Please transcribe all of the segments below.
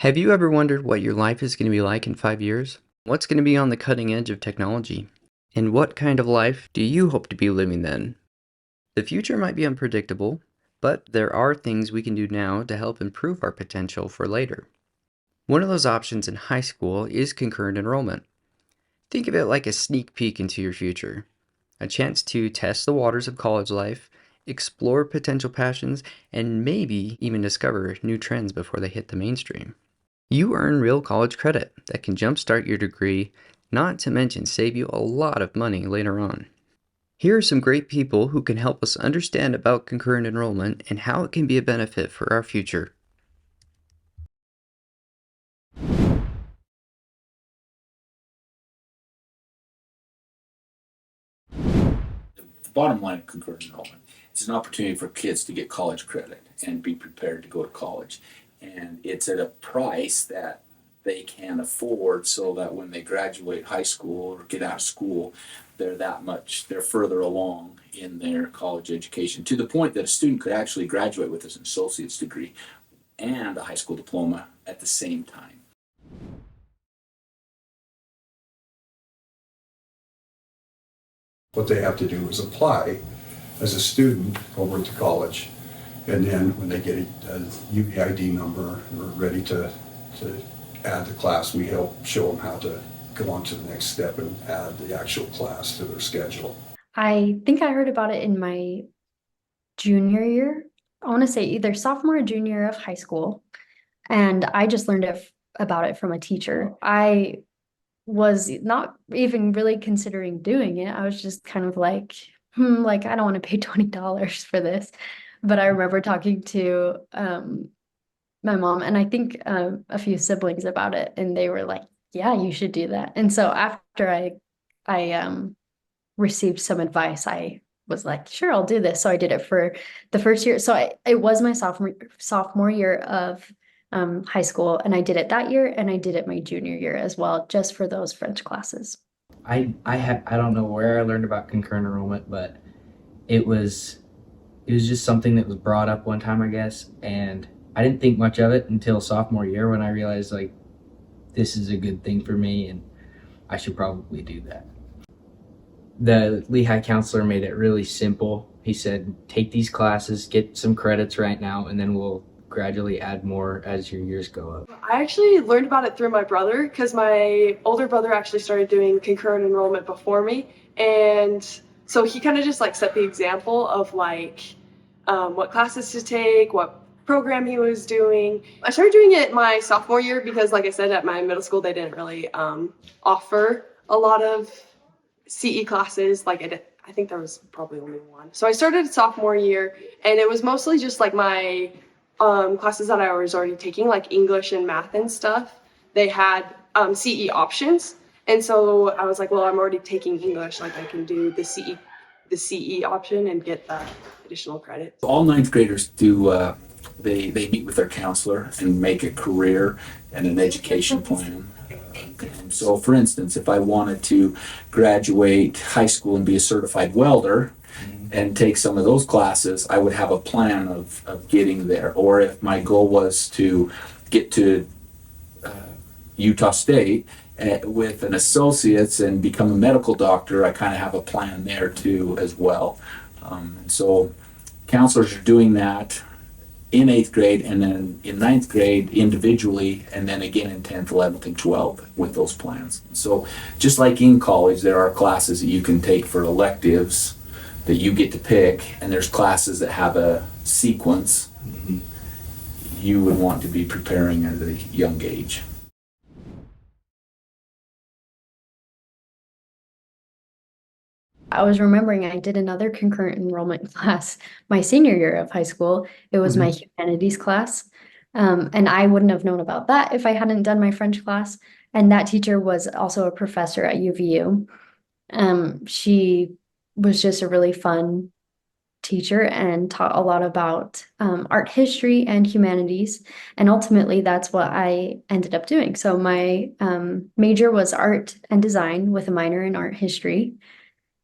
Have you ever wondered what your life is going to be like in 5 years? What's going to be on the cutting edge of technology? And what kind of life do you hope to be living then? The future might be unpredictable, but there are things we can do now to help improve our potential for later. One of those options in high school is concurrent enrollment. Think of it like a sneak peek into your future, a chance to test the waters of college life, explore potential passions, and maybe even discover new trends before they hit the mainstream. You earn real college credit that can jumpstart your degree, not to mention save you a lot of money later on. Here are some great people who can help us understand about concurrent enrollment and how it can be a benefit for our future. The bottom line of concurrent enrollment is an opportunity for kids to get college credit and be prepared to go to college. And it's at a price that they can afford so that when they graduate high school or get out of school, they're further along in their college education to the point that a student could actually graduate with an associate's degree and a high school diploma at the same time. What they have to do is apply as a student over to college. And then when they get a UEID number and we're ready to add the class, we help show them how to go on to the next step and add the actual class to their schedule. I think I heard about it in my junior year. I want to say either sophomore or junior year of high school. And I just learned about it from a teacher. I was not even really considering doing it. I was just kind of like, like I don't want to pay $20 for this. But I remember talking to my mom and I think a few siblings about it, and they were like, "Yeah, you should do that." And so after I received some advice, I was like, "Sure, I'll do this." So I did it for the first year. So it was my sophomore year of high school, and I did it that year, and I did it my junior year as well, just for those French classes. I don't know where I learned about concurrent enrollment, but it was it was just something that was brought up one time, I guess, and I didn't think much of it until sophomore year when I realized like this is a good thing for me and I should probably do that. The Lehigh counselor made it really simple. He said, take these classes, get some credits right now, and then we'll gradually add more as your years go up. I actually learned about it through my brother because my older brother actually started doing concurrent enrollment before me. And so he kind of just like set the example of like what classes to take, what program he was doing. I started doing it my sophomore year because, like I said, at my middle school, they didn't really offer a lot of CE classes. I think there was probably only one. So I started sophomore year, and it was mostly just like my classes that I was already taking, like English and math and stuff. They had CE options, and so I was like, well, I'm already taking English, like I can do the CE option and get that additional credit. All ninth graders do. They meet with their counselor and make a career and an education plan. So, for instance, if I wanted to graduate high school and be a certified welder and take some of those classes, I would have a plan of getting there. Or if my goal was to get to Utah State with an associate's and become a medical doctor, I kind of have a plan there too as well. So counselors are doing that in 8th grade and then in 9th grade individually, and then again in 10th, 11th, and 12th with those plans. So just like in college, there are classes that you can take for electives that you get to pick, and there's classes that have a sequence. You would want to be preparing at a young age. I was remembering I did another concurrent enrollment class my senior year of high school. It was my humanities class. And I wouldn't have known about that if I hadn't done my French class. And that teacher was also a professor at UVU. She was just a really fun teacher and taught a lot about art history and humanities. And ultimately, that's what I ended up doing. So my major was art and design with a minor in art history.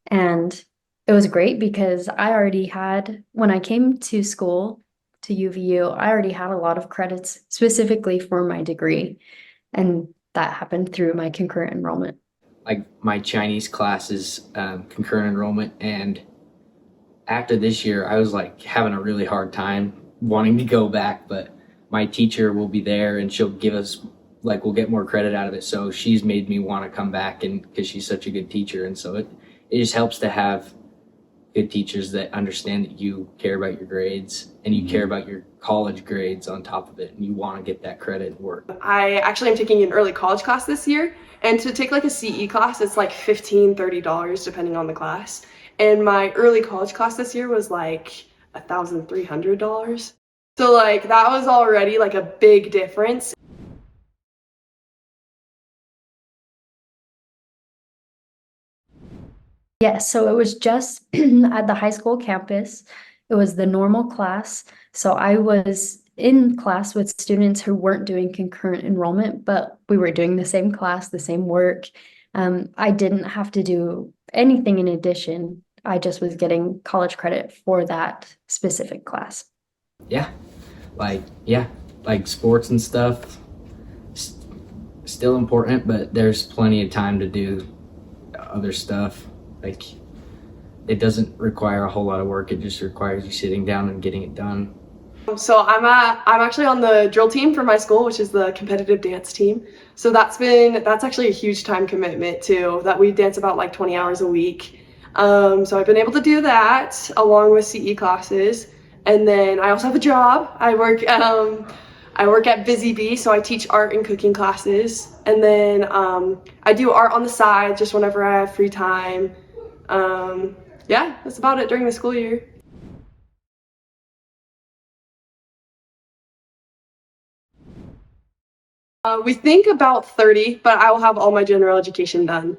And it was great because I already had, when I came to school, to UVU, I already had a lot of credits specifically for my degree, and that happened through my concurrent enrollment. Like my Chinese class is concurrent enrollment, and after this year, I was like having a really hard time wanting to go back, but my teacher will be there and she'll give us we'll get more credit out of it. So she's made me want to come back, and because she's such a good teacher, and so it just helps to have good teachers that understand that you care about your grades and you care about your college grades on top of it, and you want to get that credit and work. I actually am taking an early college class this year, and to take like a CE class, it's like $15-$30 depending on the class. And my early college class this year was like $1,300. So like that was already like a big difference. Yes, so it was just at the high school campus. It was the normal class. So I was in class with students who weren't doing concurrent enrollment, but we were doing the same class, the same work. I didn't have to do anything in addition. I just was getting college credit for that specific class. Yeah, like sports and stuff, still important, but there's plenty of time to do other stuff. Like, it doesn't require a whole lot of work. It just requires you sitting down and getting it done. So I'm actually on the drill team for my school, which is the competitive dance team. So that's actually a huge time commitment too, that we dance about like 20 hours a week. So I've been able to do that along with CE classes. And then I also have a job. I work at Busy Bee, so I teach art and cooking classes. And then I do art on the side just whenever I have free time. Yeah, that's about it during the school year. We think about 30, but I will have all my general education done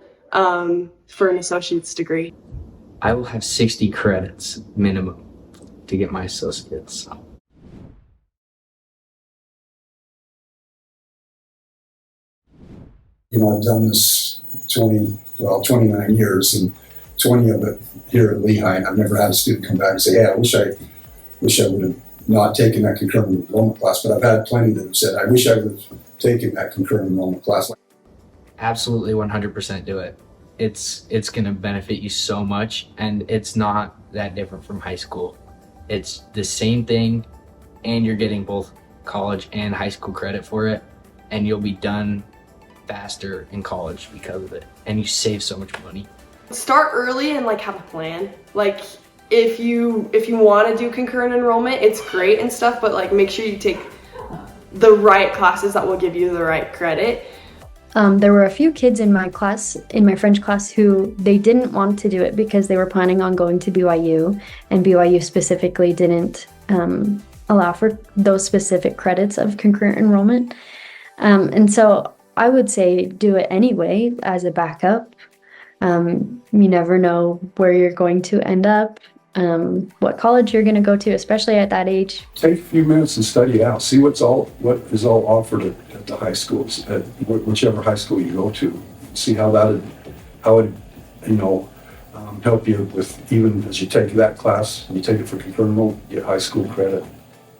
for an associate's degree. I will have 60 credits minimum to get my associates. I've done this 29 years, and 20 of it here at Lehigh, and I've never had a student come back and say, hey, I wish I would have not taken that concurrent enrollment class, but I've had plenty that have said, I wish I would have taken that concurrent enrollment class. Absolutely 100% do it. It's going to benefit you so much, and it's not that different from high school. It's the same thing, and you're getting both college and high school credit for it, and you'll be done faster in college because of it, and you save so much money. Start early and like have a plan. Like if you want to do concurrent enrollment, it's great and stuff, but like make sure you take the right classes that will give you the right credit. There were a few kids in my class, in my French class, who they didn't want to do it because they were planning on going to BYU, and BYU specifically didn't allow for those specific credits of concurrent enrollment. And so I would say do it anyway as a backup. You never know where you're going to end up, what college you're going to go to, especially at that age. Take a few minutes and study it out. See what is all offered at the high schools, at whichever high school you go to. See how it help you with, even as you take that class, you take it for concurrent enrollment, you get high school credit,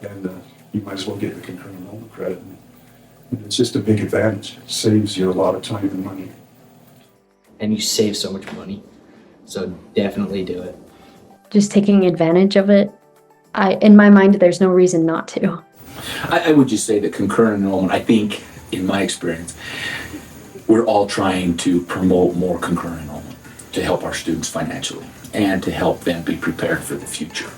and you might as well get the concurrent enrollment credit. And it's just a big advantage. It saves you a lot of time and money. And you save so much money. So definitely do it. Just taking advantage of it. In my mind, there's no reason not to. I would just say that concurrent enrollment, I think, in my experience, we're all trying to promote more concurrent enrollment to help our students financially and to help them be prepared for the future.